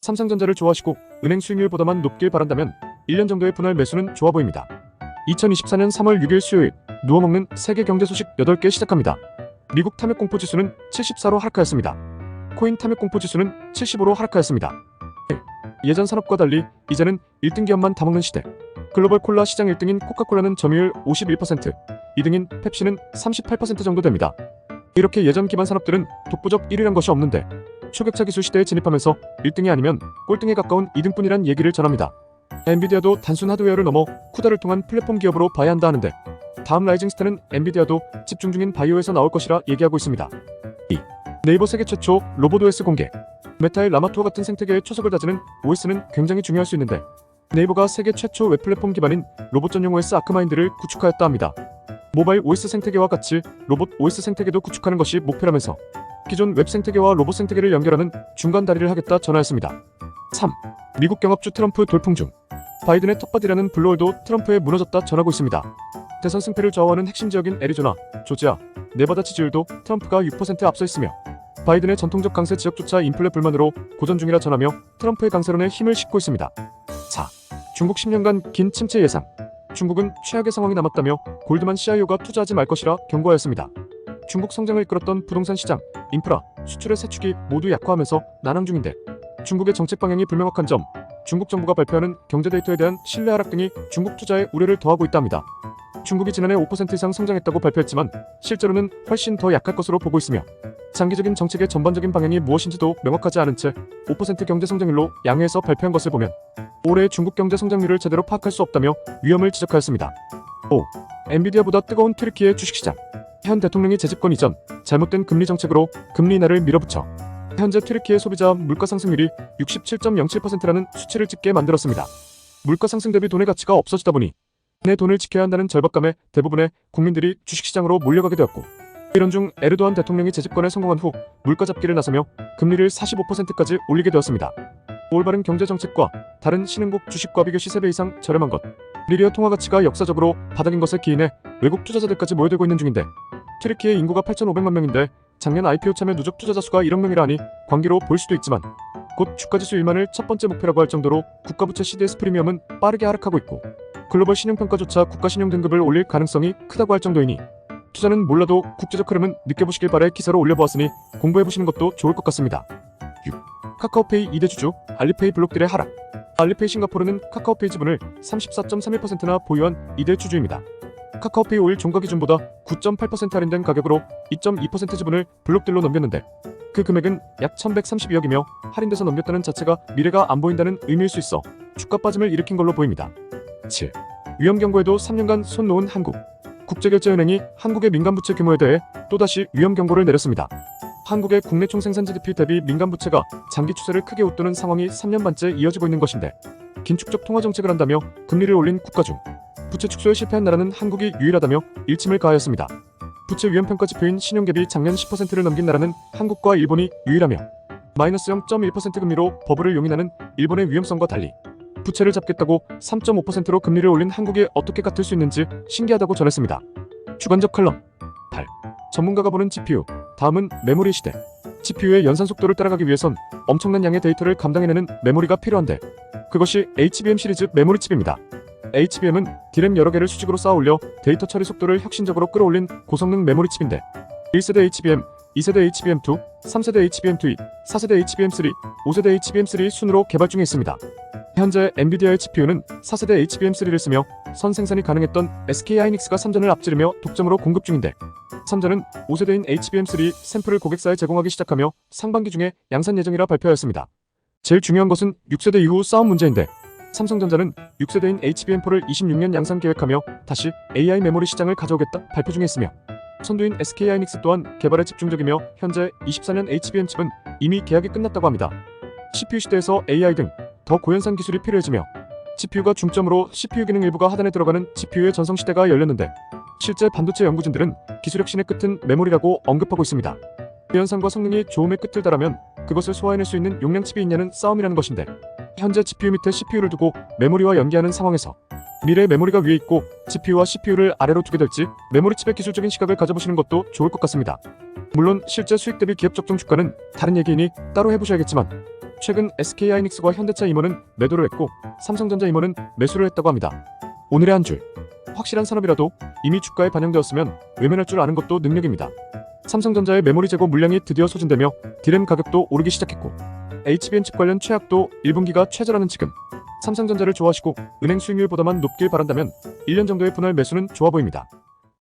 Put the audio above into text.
삼성전자를 좋아하시고 은행 수익률보다만 높길 바란다면 1년 정도의 분할 매수는 좋아 보입니다. 2024년 3월 6일 수요일 누워먹는 세계 경제 소식 8개 시작합니다. 미국 탐욕공포 지수는 74로 하락하였습니다. 코인 탐욕공포 지수는 75로 하락하였습니다. 예전 산업과 달리 이제는 1등 기업만 다먹는 시대. 글로벌 콜라 시장 1등인 코카콜라는 점유율 51%, 2등인 펩시는 38% 정도 됩니다. 이렇게 예전 기반 산업들은 독보적 1위란 것이 없는데 초격차 기술 시대에 진입하면서 1등이 아니면 꼴등에 가까운 2등뿐이란 얘기를 전합니다. 엔비디아도 단순 하드웨어를 넘어 쿠다를 통한 플랫폼 기업으로 봐야 한다 하는데 다음 라이징 스타는 엔비디아도 집중 중인 바이오에서 나올 것이라 얘기하고 있습니다. 2. 네이버 세계 최초 로봇 OS 공개. 메타의 라마투어 같은 생태계의 초석을 다지는 OS는 굉장히 중요할 수 있는데 네이버가 세계 최초 웹 플랫폼 기반인 로봇 전용 OS 아크마인드를 구축하였다 합니다. 모바일 OS 생태계와 같이 로봇 OS 생태계도 구축하는 것이 목표라면서 기존 웹 생태계와 로봇 생태계를 연결하는 중간 다리를 하겠다 전하였습니다. 3. 미국 경합주 트럼프 돌풍 중. 바이든의 텃밭이라는 블루홀도 트럼프에 무너졌다 전하고 있습니다. 대선 승패를 좌우하는 핵심 지역인 애리조나, 조지아, 네바다 지지율도 트럼프가 6% 앞서 있으며 바이든의 전통적 강세 지역조차 인플레 불만으로 고전 중이라 전하며 트럼프의 강세론에 힘을 싣고 있습니다. 4. 중국 10년간 긴 침체 예상. 중국은 최악의 상황이 남았다며 골드만 CIO가 투자하지 말 것이라 경고하였습니다. 중국 성장을 이끌었던 부동산 시장, 인프라, 수출의 세축이 모두 약화하면서 난항 중인데 중국의 정책 방향이 불명확한 점, 중국 정부가 발표하는 경제 데이터에 대한 신뢰 하락 등이 중국 투자에 우려를 더하고 있답니다. 중국이 지난해 5% 이상 성장했다고 발표했지만 실제로는 훨씬 더 약할 것으로 보고 있으며 장기적인 정책의 전반적인 방향이 무엇인지도 명확하지 않은 채 5% 경제 성장률로 양해해서 발표한 것을 보면 올해의 중국 경제 성장률을 제대로 파악할 수 없다며 위험을 지적하였습니다. 5. 엔비디아보다 뜨거운 튀르키예 주식시장. 현 대통령이 재집권 이전 잘못된 금리 정책으로 금리 인하를 밀어붙여 현재 튀르키예 소비자 물가 상승률이 67.07%라는 수치를 찍게 만들었습니다. 물가 상승 대비 돈의 가치가 없어지다 보니 내 돈을 지켜야 한다는 절박감에 대부분의 국민들이 주식시장으로 몰려가게 되었고 이런 중 에르도안 대통령이 재집권에 성공한 후 물가 잡기를 나서며 금리를 45%까지 올리게 되었습니다. 올바른 경제 정책과 다른 신흥국 주식과 비교 시 3배 이상 저렴한 것, 리리아 통화 가치가 역사적으로 바닥인 것에 기인해 외국 투자자들까지 모여들고 있는 중인데 튀르키예 인구가 8,500만 명인데 작년 IPO 참여 누적 투자자 수가 1억 명이라 하니 광기로 보일 수도 있지만 곧 주가지수 1만을 첫 번째 목표라고 할 정도로 국가부채 CDS 프리미엄은 빠르게 하락하고 있고 글로벌 신용평가조차 국가신용 등급을 올릴 가능성이 크다고 할 정도이니 투자는 몰라도 국제적 흐름은 느껴보시길 바래 기사로 올려보았으니 공부해보시는 것도 좋을 것 같습니다. 6. 카카오페이 2대 주주 알리페이 블록들의 하락. 알리페이 싱가포르는 카카오페이 지분을 34.31%나 보유한 2대 주주입니다. 카카오페이 5일 종가 기준보다 9.8% 할인된 가격으로 2.2% 지분을 블록들로 넘겼는데 그 금액은 약 1132억이며 할인돼서 넘겼다는 자체가 미래가 안 보인다는 의미일 수 있어 주가 빠짐을 일으킨 걸로 보입니다. 7. 위험 경고에도 3년간 손 놓은 한국. 국제결제은행이 한국의 민간부채 규모에 대해 또다시 위험 경고를 내렸습니다. 한국의 국내 총생산 GDP 대비 민간부채가 장기 추세를 크게 웃도는 상황이 3년 반째 이어지고 있는 것인데 긴축적 통화정책을 한다며 금리를 올린 국가 중 부채 축소에 실패한 나라는 한국이 유일하다며 일침을 가하였습니다. 부채 위험평가 지표인 신용갭이 작년 10%를 넘긴 나라는 한국과 일본이 유일하며 마이너스 0.1% 금리로 버블을 용인하는 일본의 위험성과 달리 부채를 잡겠다고 3.5%로 금리를 올린 한국이 어떻게 같을 수 있는지 신기하다고 전했습니다. 주관적 칼럼 8. 전문가가 보는 GPU. 다음은 메모리 시대. GPU의 연산 속도를 따라가기 위해선 엄청난 양의 데이터를 감당해내는 메모리가 필요한데 그것이 HBM 시리즈 메모리 칩입니다. HBM은 D램 여러 개를 수직으로 쌓아 올려 데이터 처리 속도를 혁신적으로 끌어올린 고성능 메모리 칩인데 1세대 HBM, 2세대 HBM2, 3세대 HBM2, 4세대 HBM3, 5세대 HBM3 순으로 개발 중에 있습니다. 현재 엔비디아의 GPU는 4세대 HBM3를 쓰며 선 생산이 가능했던 SK하이닉스가 삼전을 앞지르며 독점으로 공급 중인데 삼전은 5세대인 HBM3 샘플을 고객사에 제공하기 시작하며 상반기 중에 양산 예정이라 발표하였습니다. 제일 중요한 것은 6세대 이후 싸움 문제인데 삼성전자는 6세대인 HBM4를 26년 양산 계획하며 다시 AI 메모리 시장을 가져오겠다 발표 중에 있으며 선두인 SK하이닉스 또한 개발에 집중적이며 현재 24년 HBM 칩은 이미 계약이 끝났다고 합니다. CPU 시대에서 AI 등 더 고연산 기술이 필요해지며 GPU가 중점으로 CPU 기능 일부가 하단에 들어가는 GPU의 전성시대가 열렸는데 실제 반도체 연구진들은 기술 혁신의 끝은 메모리라고 언급하고 있습니다. 고연산과 성능이 좋음의 끝을 달하면 그것을 소화해낼 수 있는 용량 칩이 있냐는 싸움이라는 것인데 현재 GPU 밑에 CPU를 두고 메모리와 연계하는 상황에서 미래의 메모리가 위에 있고 GPU와 CPU를 아래로 두게 될지 메모리 칩의 기술적인 시각을 가져보시는 것도 좋을 것 같습니다. 물론 실제 수익 대비 기업 적정 주가는 다른 얘기이니 따로 해보셔야겠지만 최근 SK하이닉스과 현대차 임원은 매도를 했고 삼성전자 임원은 매수를 했다고 합니다. 오늘의 한 줄. 확실한 산업이라도 이미 주가에 반영되었으면 외면할 줄 아는 것도 능력입니다. 삼성전자의 메모리 재고 물량이 드디어 소진되며 D램 가격도 오르기 시작했고 HBM 칩 관련 최악도 1분기가 최저라는 지금 삼성전자를 좋아하시고 은행 수익률보다만 높길 바란다면 1년 정도의 분할 매수는 좋아 보입니다.